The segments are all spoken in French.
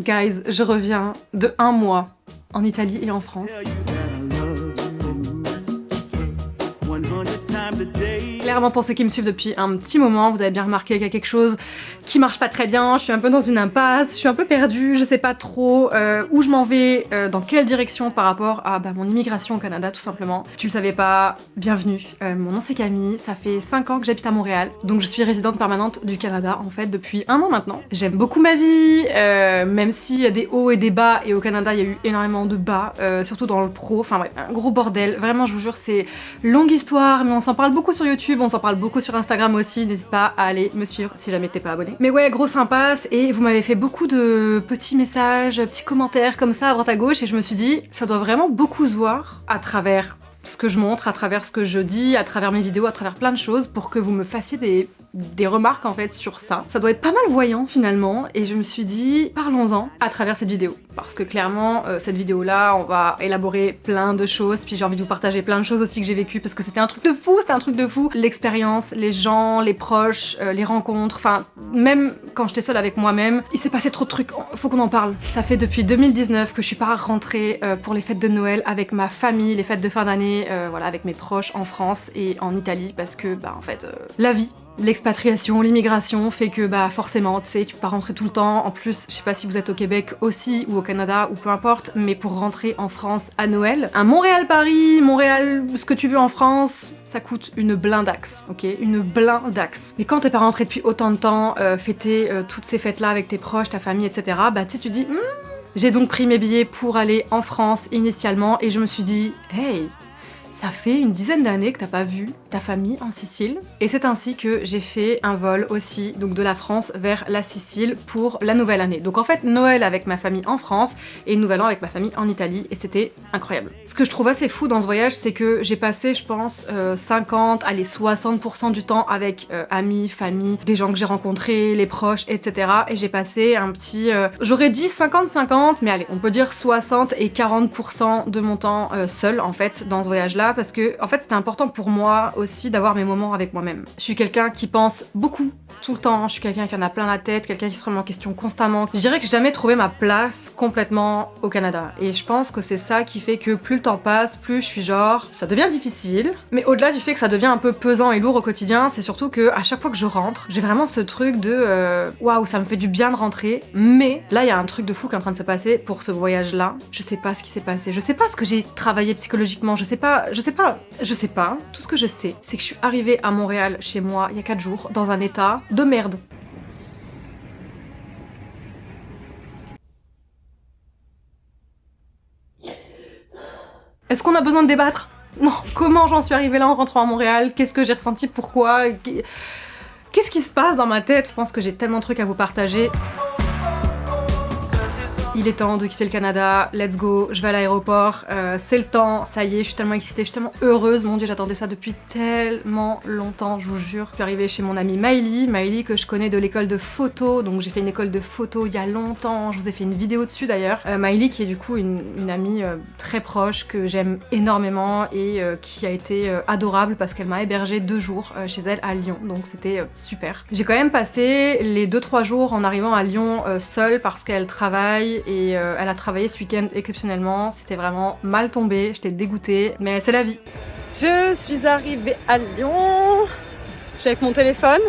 Guys, je reviens de 1 mois en Italie et en France. Clairement, pour ceux qui me suivent depuis un petit moment, vous avez bien remarqué qu'il y a quelque chose qui marche pas très bien, je suis un peu dans une impasse, je suis un peu perdue, je sais pas trop où je m'en vais, dans quelle direction par rapport à mon immigration au Canada tout simplement. Tu le savais pas, bienvenue, mon nom c'est Camille, ça fait 5 ans que j'habite à Montréal, donc je suis résidente permanente du Canada en fait depuis 1 an maintenant. J'aime beaucoup ma vie, même s'il y a des hauts et des bas, et au Canada il y a eu énormément de bas, surtout dans le pro, enfin bref, un gros bordel, vraiment je vous jure c'est longue histoire, mais on s'en parle beaucoup sur YouTube, on s'en parle beaucoup sur Instagram aussi, n'hésite pas à aller me suivre si jamais t'es pas abonné. Mais ouais, gros impasse, et vous m'avez fait beaucoup de petits messages, petits commentaires comme ça à droite à gauche, et je me suis dit, ça doit vraiment beaucoup se voir à travers ce que je montre, à travers ce que je dis, à travers mes vidéos, à travers plein de choses, pour que vous me fassiez des remarques en fait sur ça. Ça doit être pas mal voyant finalement, et je me suis dit, parlons-en à travers cette vidéo. Parce que clairement, cette vidéo-là, on va élaborer plein de choses, puis j'ai envie de vous partager plein de choses aussi que j'ai vécues, parce que c'était un truc de fou, L'expérience, les gens, les proches, les rencontres, enfin, même quand j'étais seule avec moi-même, il s'est passé trop de trucs, faut qu'on en parle. Ça fait depuis 2019 que je suis pas rentrée pour les fêtes de Noël avec ma famille, les fêtes de fin d'année, voilà, avec mes proches en France et en Italie, parce que, en fait, la vie, l'expatriation, l'immigration fait que forcément, tu sais, tu peux pas rentrer tout le temps. En plus, je sais pas si vous êtes au Québec aussi ou au Canada ou peu importe, mais pour rentrer en France à Noël, un Montréal-Paris, Montréal, ce que tu veux en France, ça coûte une blindaxe, ok? Une blindaxe. Mais quand t'es pas rentré depuis autant de temps, fêter toutes ces fêtes-là avec tes proches, ta famille, etc., tu sais, tu dis, j'ai donc pris mes billets pour aller en France initialement, et je me suis dit, hey, ça fait une dizaine d'années que t'as pas vu ta famille en Sicile, et c'est ainsi que j'ai fait un vol aussi, donc de la France vers la Sicile pour la nouvelle année. Donc en fait, Noël avec ma famille en France et Nouvel An avec ma famille en Italie, et c'était incroyable. Ce que je trouve assez fou dans ce voyage, c'est que j'ai passé, je pense, 50, allez 60% du temps avec amis, famille, des gens que j'ai rencontrés, les proches, etc. Et j'ai passé un petit, j'aurais dit 50-50, mais allez, on peut dire 60 et 40% de mon temps seul en fait dans ce voyage-là, parce que en fait c'était important pour moi aussi d'avoir mes moments avec moi-même. Je suis quelqu'un qui pense beaucoup, tout le temps, je suis quelqu'un qui en a plein la tête, quelqu'un qui se remet en question constamment. Je dirais que j'ai jamais trouvé ma place complètement au Canada, et je pense que c'est ça qui fait que plus le temps passe, plus je suis genre, ça devient difficile, mais au-delà du fait que ça devient un peu pesant et lourd au quotidien, c'est surtout que à chaque fois que je rentre, j'ai vraiment ce truc de waouh, ça me fait du bien de rentrer, mais là il y a un truc de fou qui est en train de se passer pour ce voyage-là. Je sais pas ce qui s'est passé, je sais pas ce que j'ai travaillé psychologiquement, je sais pas. Tout ce que je sais, c'est que je suis arrivée à Montréal, chez moi, il y a 4 jours, dans un état de merde. Est-ce qu'on a besoin de débattre? Non. Comment j'en suis arrivée là en rentrant à Montréal? Qu'est-ce que j'ai ressenti? Pourquoi? Qu'est-ce qui se passe dans ma tête? Je pense que j'ai tellement de trucs à vous partager. Il est temps de quitter le Canada, let's go, je vais à l'aéroport, c'est le temps, ça y est, je suis tellement excitée, je suis tellement heureuse, mon dieu, j'attendais ça depuis tellement longtemps, je vous jure. Je suis arrivée chez mon amie Maëlie que je connais de l'école de photo, donc j'ai fait une école de photo il y a longtemps, je vous ai fait une vidéo dessus d'ailleurs. Maëlie qui est du coup une amie très proche que j'aime énormément, et qui a été adorable parce qu'elle m'a hébergée 2 jours chez elle à Lyon, donc c'était super. J'ai quand même passé les 2-3 jours en arrivant à Lyon seule parce qu'elle travaille, et elle a travaillé ce week-end exceptionnellement, c'était vraiment mal tombé, j'étais dégoûtée, mais c'est la vie. Je suis arrivée à Lyon, je suis avec mon téléphone,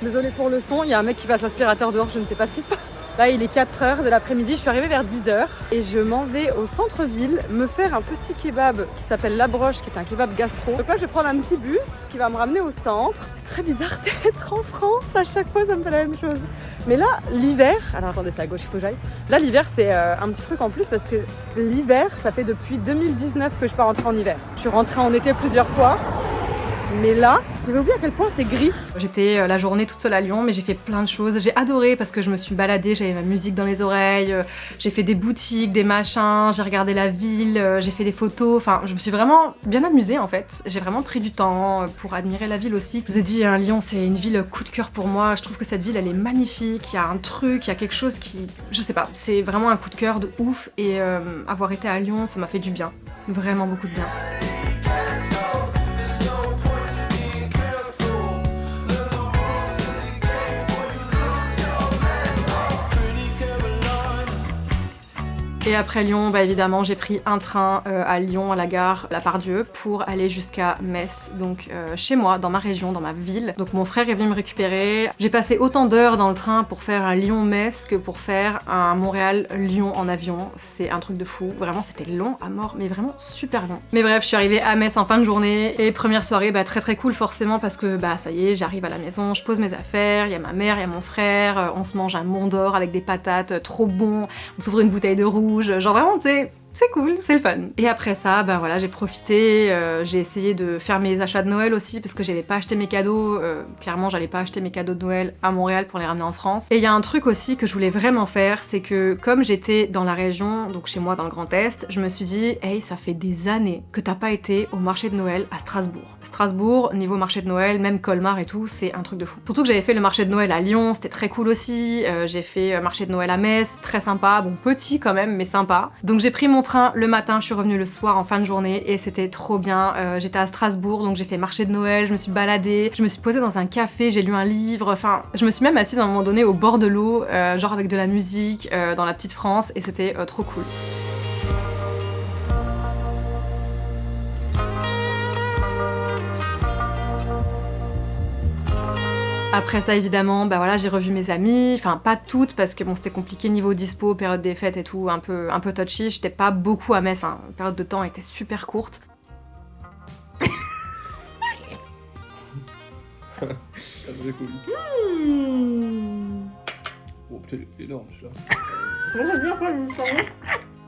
désolée pour le son, il y a un mec qui passe l'aspirateur dehors, je ne sais pas ce qui se passe. Là il est 4h de l'après-midi, je suis arrivée vers 10h et je m'en vais au centre-ville me faire un petit kebab qui s'appelle La Broche, qui est un kebab gastro. Donc là je vais prendre un petit bus qui va me ramener au centre. C'est très bizarre d'être en France, à chaque fois ça me fait la même chose. Mais là l'hiver, alors attendez c'est à gauche, il faut que j'aille. Là l'hiver c'est un petit truc en plus parce que l'hiver ça fait depuis 2019 que je pars rentrer en hiver. Je suis rentrée en été plusieurs fois. Mais là, j'avais oublié à quel point c'est gris. J'étais la journée toute seule à Lyon, mais j'ai fait plein de choses. J'ai adoré parce que je me suis baladée, j'avais ma musique dans les oreilles, j'ai fait des boutiques, des machins, j'ai regardé la ville, j'ai fait des photos. Enfin, je me suis vraiment bien amusée en fait. J'ai vraiment pris du temps pour admirer la ville aussi. Je vous ai dit, Lyon, c'est une ville coup de cœur pour moi. Je trouve que cette ville, elle est magnifique. Il y a un truc, il y a quelque chose qui... Je sais pas, c'est vraiment un coup de cœur de ouf. Et avoir été à Lyon, ça m'a fait du bien. Vraiment beaucoup de bien. Et après Lyon, bah évidemment, j'ai pris un train à Lyon, à la gare La Part-Dieu, pour aller jusqu'à Metz, donc chez moi, dans ma région, dans ma ville. Donc mon frère est venu me récupérer. J'ai passé autant d'heures dans le train pour faire un Lyon-Metz que pour faire un Montréal-Lyon en avion. C'est un truc de fou. Vraiment, c'était long à mort, mais vraiment super long. Mais bref, je suis arrivée à Metz en fin de journée. Et première soirée, bah très très cool forcément, parce que bah ça y est, j'arrive à la maison, je pose mes affaires, il y a ma mère, il y a mon frère, on se mange un Mont d'Or avec des patates, trop bon, on s'ouvre une bouteille de rouge, genre vraiment, tu sais, c'est cool, c'est le fun. Et après ça, ben voilà, j'ai profité, j'ai essayé de faire mes achats de Noël aussi parce que j'avais pas acheté mes cadeaux. Clairement, j'allais pas acheter mes cadeaux de Noël à Montréal pour les ramener en France. Et il y a un truc aussi que je voulais vraiment faire, c'est que comme j'étais dans la région, donc chez moi dans le Grand Est, je me suis dit, hey, ça fait des années que t'as pas été au marché de Noël à Strasbourg. Strasbourg, niveau marché de Noël, même Colmar et tout, c'est un truc de fou. Surtout que j'avais fait le marché de Noël à Lyon, c'était très cool aussi. J'ai fait marché de Noël à Metz, très sympa, bon petit quand même, mais sympa. Donc j'ai pris mon train le matin, je suis revenue le soir en fin de journée et c'était trop bien. J'étais à Strasbourg, donc j'ai fait marché de Noël, je me suis baladée, je me suis posée dans un café, j'ai lu un livre, enfin je me suis même assise à un moment donné au bord de l'eau, genre avec de la musique, dans la petite France, et c'était trop cool. Après ça évidemment, bah voilà, j'ai revu mes amies, enfin pas toutes parce que bon c'était compliqué niveau dispo, période des fêtes et tout, un peu touchy, j'étais pas beaucoup à Metz, hein. La période de temps était super courte. C'est cool. Oh putain, il est énorme celui-là.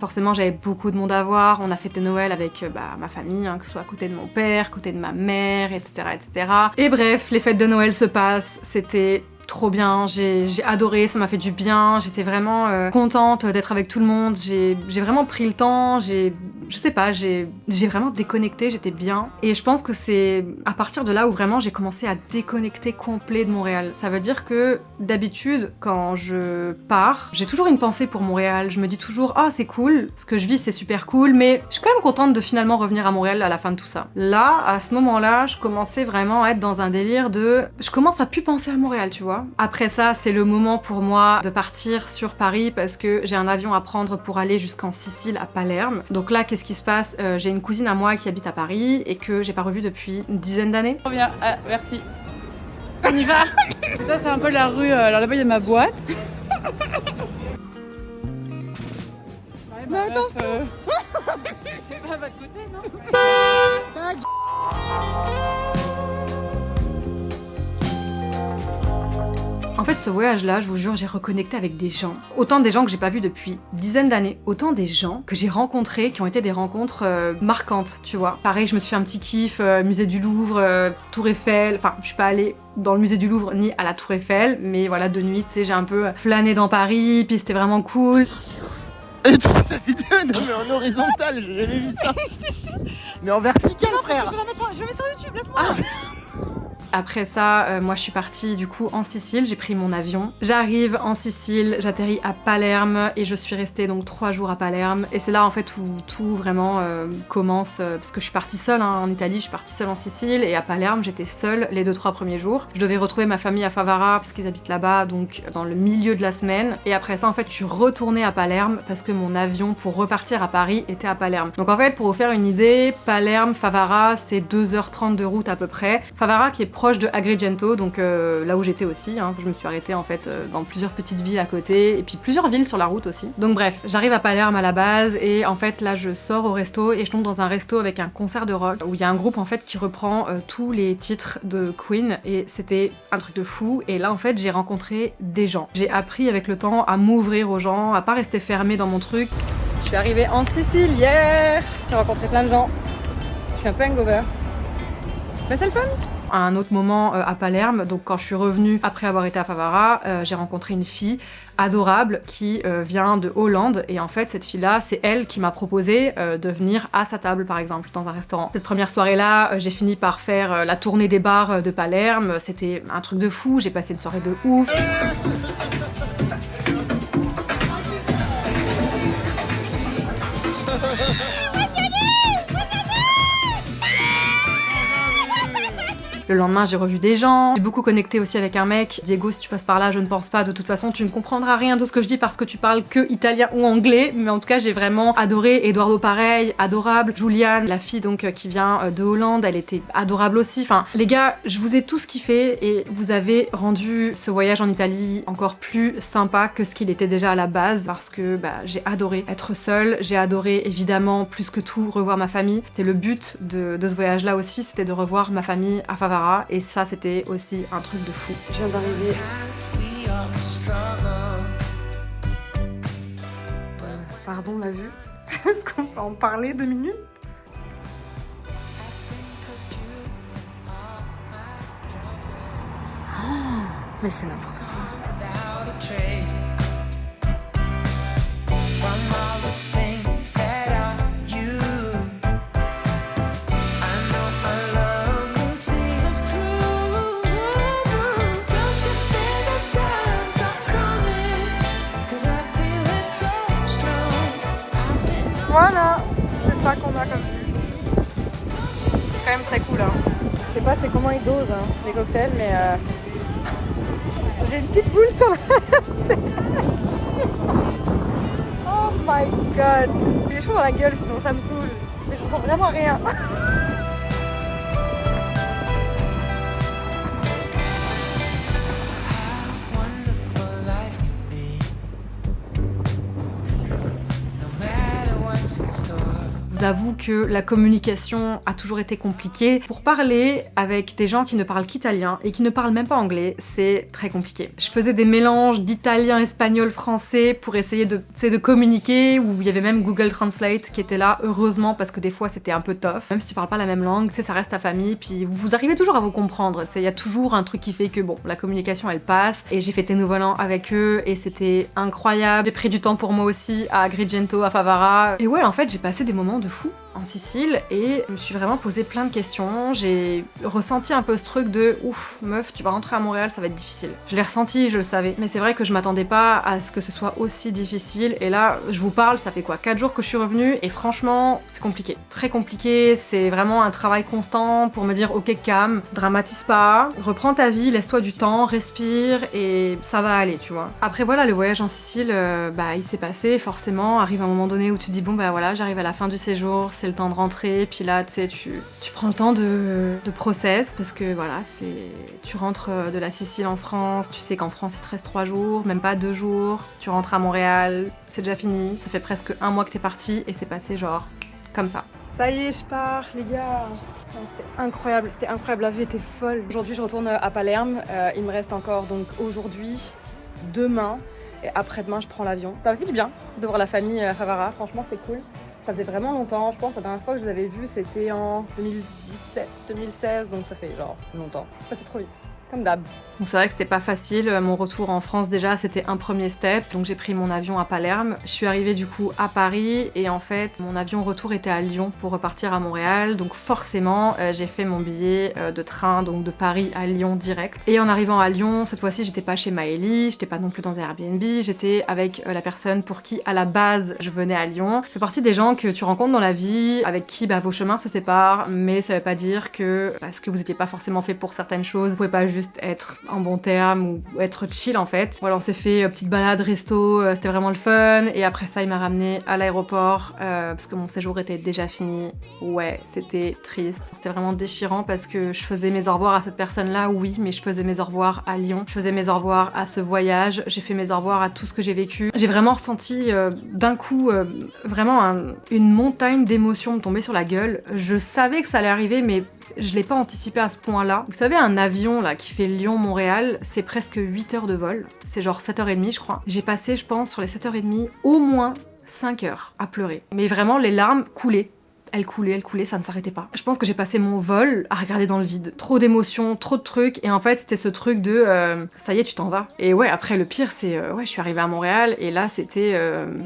Forcément j'avais beaucoup de monde à voir, on a fêté Noël avec ma famille, hein, que ce soit à côté de mon père, à côté de ma mère, etc. etc. Et bref, les fêtes de Noël se passent, c'était trop bien, j'ai adoré, ça m'a fait du bien, j'étais vraiment contente d'être avec tout le monde, j'ai vraiment pris le temps, je sais pas, j'ai vraiment déconnecté, j'étais bien. Et je pense que c'est à partir de là où vraiment j'ai commencé à déconnecter complet de Montréal. Ça veut dire que d'habitude, quand je pars, j'ai toujours une pensée pour Montréal, je me dis toujours « Ah, c'est cool, ce que je vis c'est super cool, mais je suis quand même contente de finalement revenir à Montréal à la fin de tout ça. » Là, à ce moment-là, je commençais vraiment à être dans un délire de... Je commence à plus penser à Montréal, tu vois. Après ça, c'est le moment pour moi de partir sur Paris parce que j'ai un avion à prendre pour aller jusqu'en Sicile, à Palerme. Donc là, qu'est-ce qui se passe? J'ai une cousine à moi qui habite à Paris et que j'ai pas revue depuis une dizaine d'années. Trop bien, ah, merci. On y va. Ça, c'est un peu la rue, alors là-bas, il y a ma boîte. Mais attention. C'est pas à votre côté, non? En fait, ce voyage-là, je vous jure, j'ai reconnecté avec des gens. Autant des gens que j'ai pas vus depuis dizaines d'années, autant des gens que j'ai rencontrés qui ont été des rencontres marquantes, tu vois. Pareil, je me suis fait un petit kiff, musée du Louvre, Tour Eiffel, enfin, je suis pas allée dans le musée du Louvre ni à la Tour Eiffel, mais voilà, de nuit, tu sais, j'ai un peu flâné dans Paris, puis c'était vraiment cool. Et toi, ta vidéo, non mais en horizontal, j'ai jamais vu ça. Je te suis. Mais en vertical, frère. Je vais mettre sur YouTube, laisse-moi. Après ça, moi je suis partie du coup en Sicile, j'ai pris mon avion. J'arrive en Sicile, j'atterris à Palerme et je suis restée donc 3 jours à Palerme. Et c'est là en fait où tout vraiment commence, parce que je suis partie seule hein, en Italie, je suis partie seule en Sicile et à Palerme j'étais seule les 2-3 premiers jours. Je devais retrouver ma famille à Favara parce qu'ils habitent là-bas, donc dans le milieu de la semaine. Et après ça en fait je suis retournée à Palerme parce que mon avion pour repartir à Paris était à Palerme. Donc en fait pour vous faire une idée, Palerme, Favara c'est 2h30 de route à peu près. Favara qui est proche de Agrigento, donc là où j'étais aussi, hein. Je me suis arrêtée en fait dans plusieurs petites villes à côté, et puis plusieurs villes sur la route aussi. Donc bref, j'arrive à Palerme à la base, et en fait là je sors au resto, et je tombe dans un resto avec un concert de rock, où il y a un groupe en fait qui reprend tous les titres de Queen, et c'était un truc de fou, et là en fait j'ai rencontré des gens. J'ai appris avec le temps à m'ouvrir aux gens, à pas rester fermée dans mon truc. Je suis arrivée en Sicile hier, j'ai rencontré plein de gens, je suis un peu hangover. Mais c'est le fun! À un autre moment à Palerme, donc quand je suis revenue après avoir été à Favara, j'ai rencontré une fille adorable qui vient de Hollande, et en fait cette fille-là, c'est elle qui m'a proposé de venir à sa table par exemple dans un restaurant. Cette première soirée-là, j'ai fini par faire la tournée des bars de Palerme, c'était un truc de fou, j'ai passé une soirée de ouf. Le Le lendemain, j'ai revu des gens. J'ai beaucoup connecté aussi avec un mec. Diego, si tu passes par là, je ne pense pas. De toute façon, tu ne comprendras rien de ce que je dis parce que tu parles que italien ou anglais. Mais en tout cas, j'ai vraiment adoré. Eduardo, pareil, adorable. Juliane, la fille donc qui vient de Hollande, elle était adorable aussi. Enfin, les gars, je vous ai tous kiffé et vous avez rendu ce voyage en Italie encore plus sympa que ce qu'il était déjà à la base parce que j'ai adoré être seule. J'ai adoré évidemment plus que tout revoir ma famille. C'était le but de ce voyage-là aussi, c'était de revoir ma famille à Favara et ça, c'était aussi un truc de fou. Je viens d'arriver. Pardon la vue. Est-ce qu'on peut en parler 2 minutes? Oh, mais c'est n'importe quoi. Voilà, c'est ça qu'on a comme vue. C'est quand même très cool. Hein. Je sais pas c'est comment ils dosent les cocktails, mais j'ai une petite boule sur la tête. Oh my god. J'ai chaud dans la gueule sinon ça me saoule. Mais je sens vraiment rien. J'avoue que la communication a toujours été compliquée. Pour parler avec des gens qui ne parlent qu'italien et qui ne parlent même pas anglais, c'est très compliqué. Je faisais des mélanges d'italien, espagnol, français pour essayer de communiquer, où il y avait même Google Translate qui était là, heureusement, parce que des fois c'était un peu tough. Même si tu parles pas la même langue, ça reste ta famille, puis vous arrivez toujours à vous comprendre. Il y a toujours un truc qui fait que bon, la communication elle passe. Et j'ai fêté Nouvel An avec eux et c'était incroyable. J'ai pris du temps pour moi aussi à Agrigento, à Favara. Et ouais, en fait, j'ai passé des moments de fou en Sicile et je me suis vraiment posé plein de questions. J'ai ressenti un peu ce truc de ouf, meuf, tu vas rentrer à Montréal, ça va être difficile. Je l'ai ressenti, je le savais. Mais c'est vrai que je m'attendais pas à ce que ce soit aussi difficile. Et là, je vous parle, ça fait quoi, 4 jours que je suis revenue et franchement, c'est compliqué. Très compliqué, c'est vraiment un travail constant pour me dire ok, calme, dramatise pas, reprends ta vie, laisse-toi du temps, respire et ça va aller, tu vois. Après voilà, le voyage en Sicile, il s'est passé forcément. Arrive un moment donné où tu te dis bon voilà, j'arrive à la fin du séjour, c'est le temps de rentrer, puis là tu sais, tu prends le temps de process parce que voilà, tu rentres de la Sicile en France, tu sais qu'en France il te reste 3 jours, même pas 2 jours, tu rentres à Montréal, c'est déjà fini, ça fait presque 1 mois que t'es parti et c'est passé genre comme ça. Ça y est, je pars les gars. C'était incroyable, la vue était folle. Aujourd'hui je retourne à Palerme, il me reste encore donc aujourd'hui, demain et après-demain je prends l'avion. Ça m'a fait du bien de voir la famille à Favara, franchement c'était cool. Ça faisait vraiment longtemps, je pense la dernière fois que je les avais vus c'était en 2017, 2016, donc ça fait genre longtemps. C'est passé trop vite. Comme d'hab. Donc c'est vrai que c'était pas facile, mon retour en France déjà c'était un premier step, donc j'ai pris mon avion à Palerme, je suis arrivée du coup à Paris et en fait mon avion retour était à Lyon pour repartir à Montréal, donc forcément j'ai fait mon billet de train donc de Paris à Lyon direct. Et en arrivant à Lyon, cette fois-ci j'étais pas chez Maëlie, j'étais pas non plus dans un Airbnb, j'étais avec la personne pour qui à la base je venais à Lyon. C'est partie des gens que tu rencontres dans la vie, avec qui vos chemins se séparent, mais ça veut pas dire que parce que vous étiez pas forcément fait pour certaines choses, vous pouvez pas juste être en bon terme ou être chill en fait. Voilà, on s'est fait petite balade resto, c'était vraiment le fun et après ça il m'a ramené à l'aéroport parce que mon séjour était déjà fini. Ouais, c'était triste, c'était vraiment déchirant parce que je faisais mes au revoir à cette personne là, oui, mais je faisais mes au revoir à Lyon, je faisais mes au revoir à ce voyage, j'ai fait mes au revoir à tout ce que j'ai vécu. J'ai vraiment ressenti d'un coup vraiment une montagne d'émotions me tomber sur la gueule. Je savais que ça allait arriver mais je l'ai pas anticipé à ce point-là. Vous savez, un avion là qui fait Lyon-Montréal, c'est presque 8 heures de vol. C'est genre 7h30 je crois. J'ai passé, je pense, sur les 7h30, au moins 5 heures à pleurer. Mais vraiment, les larmes coulaient. Elle coulait, ça ne s'arrêtait pas. Je pense que j'ai passé mon vol à regarder dans le vide. Trop d'émotions, trop de trucs, et en fait c'était ce truc de ça y est, tu t'en vas. Et ouais, après le pire c'est, je suis arrivée à Montréal, et là c'était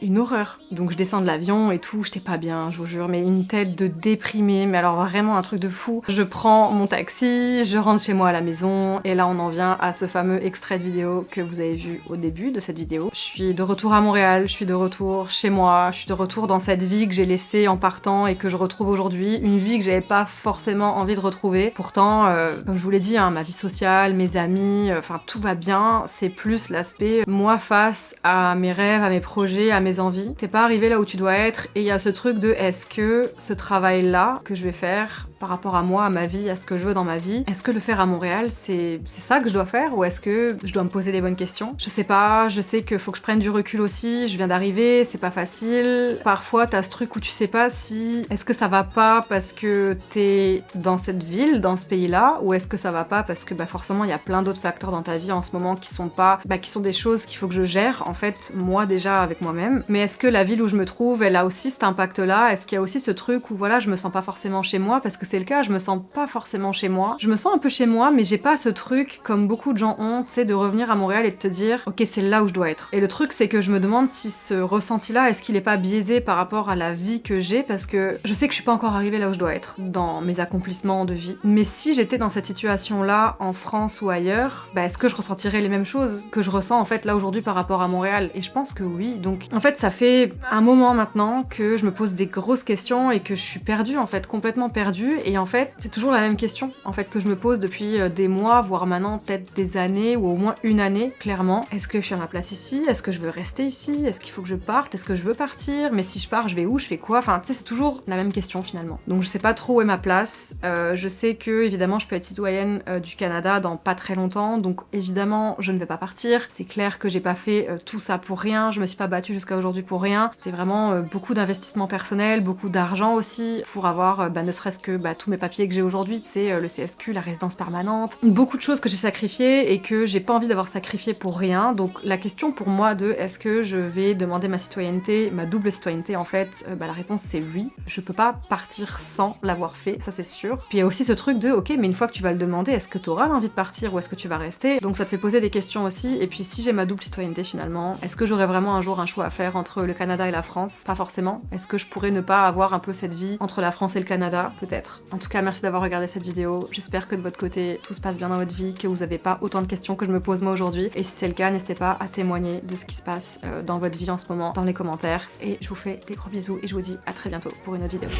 une horreur. Donc je descends de l'avion et tout, j'étais pas bien, je vous jure, mais une tête de déprimée, mais alors vraiment un truc de fou. Je prends mon taxi, je rentre chez moi à la maison, et là on en vient à ce fameux extrait de vidéo que vous avez vu au début de cette vidéo. Je suis de retour à Montréal, je suis de retour chez moi, je suis de retour dans cette vie que j'ai laissée en partant et que je retrouve aujourd'hui, une vie que j'avais pas forcément envie de retrouver. Pourtant, comme je vous l'ai dit, hein, ma vie sociale, mes amis, enfin tout va bien. C'est plus l'aspect moi face à mes rêves, à mes projets, à mes envies. T'es pas arrivé là où tu dois être et il y a ce truc de est-ce que ce travail-là que je vais faire par rapport à moi, à ma vie, à ce que je veux dans ma vie, est-ce que le faire à Montréal, c'est ça que je dois faire ou est-ce que je dois me poser les bonnes questions? Je sais pas, je sais qu'il faut que je prenne du recul aussi, je viens d'arriver, c'est pas facile. Parfois, t'as ce truc où tu sais pas si est-ce que ça va pas parce que t'es dans cette ville, dans ce pays-là, ou est-ce que ça va pas parce que forcément il y a plein d'autres facteurs dans ta vie en ce moment qui sont pas, qui sont des choses qu'il faut que je gère en fait moi déjà avec moi-même. Mais est-ce que la ville où je me trouve, elle a aussi cet impact-là? Est-ce qu'il y a aussi ce truc où voilà, je me sens pas forcément chez moi parce que c'est le cas, je me sens pas forcément chez moi. Je me sens un peu chez moi, mais j'ai pas ce truc comme beaucoup de gens ont, tu sais, de revenir à Montréal et de te dire ok, c'est là où je dois être. Et le truc c'est que je me demande si ce ressenti-là, est-ce qu'il est pas biaisé par rapport à la vie que j'ai, parce que je sais que je suis pas encore arrivée là où je dois être dans mes accomplissements de vie. Mais si j'étais dans cette situation-là en France ou ailleurs, est-ce que je ressentirais les mêmes choses que je ressens en fait là aujourd'hui par rapport à Montréal? Et je pense que oui. Donc en fait ça fait un moment maintenant que je me pose des grosses questions et que je suis perdue en fait, complètement perdue. Et en fait c'est toujours la même question en fait que je me pose depuis des mois, voire maintenant peut-être des années ou au moins une année clairement. Est-ce que je suis à ma place ici? Est-ce que je veux rester ici? Est-ce qu'il faut que je parte? Est-ce que je veux partir? Mais si je pars, je vais où? Je fais quoi? Enfin tu sais, c'est toujours la même question finalement. Donc je sais pas trop où est ma place. Je sais que évidemment je peux être citoyenne du Canada dans pas très longtemps, donc évidemment je ne vais pas partir. C'est clair que j'ai pas fait tout ça pour rien, je me suis pas battue jusqu'à aujourd'hui pour rien. C'était vraiment beaucoup d'investissement personnel, beaucoup d'argent aussi pour avoir ne serait-ce que tous mes papiers que j'ai aujourd'hui, tu sais, le CSQ, la résidence permanente, beaucoup de choses que j'ai sacrifiées et que j'ai pas envie d'avoir sacrifié pour rien. Donc la question pour moi de est-ce que je vais demander ma citoyenneté, ma double citoyenneté en fait, la réponse c'est oui. Je peux pas partir sans l'avoir fait, ça c'est sûr. Puis il y a aussi ce truc de ok, mais une fois que tu vas le demander, est-ce que tu auras l'envie de partir ou est-ce que tu vas rester? Donc ça te fait poser des questions aussi. Et puis si j'ai ma double citoyenneté finalement, est-ce que j'aurai vraiment un jour un choix à faire entre le Canada et la France? Pas forcément. Est-ce que je pourrais ne pas avoir un peu cette vie entre la France et le Canada? Peut-être. En tout cas, merci d'avoir regardé cette vidéo. J'espère que de votre côté, tout se passe bien dans votre vie, que vous avez pas autant de questions que je me pose moi aujourd'hui. Et si c'est le cas, n'hésitez pas à témoigner de ce qui se passe dans votre vie en ce moment dans les commentaires. Et je vous fais des gros bisous et je vous dis à très bientôt pour une autre vidéo.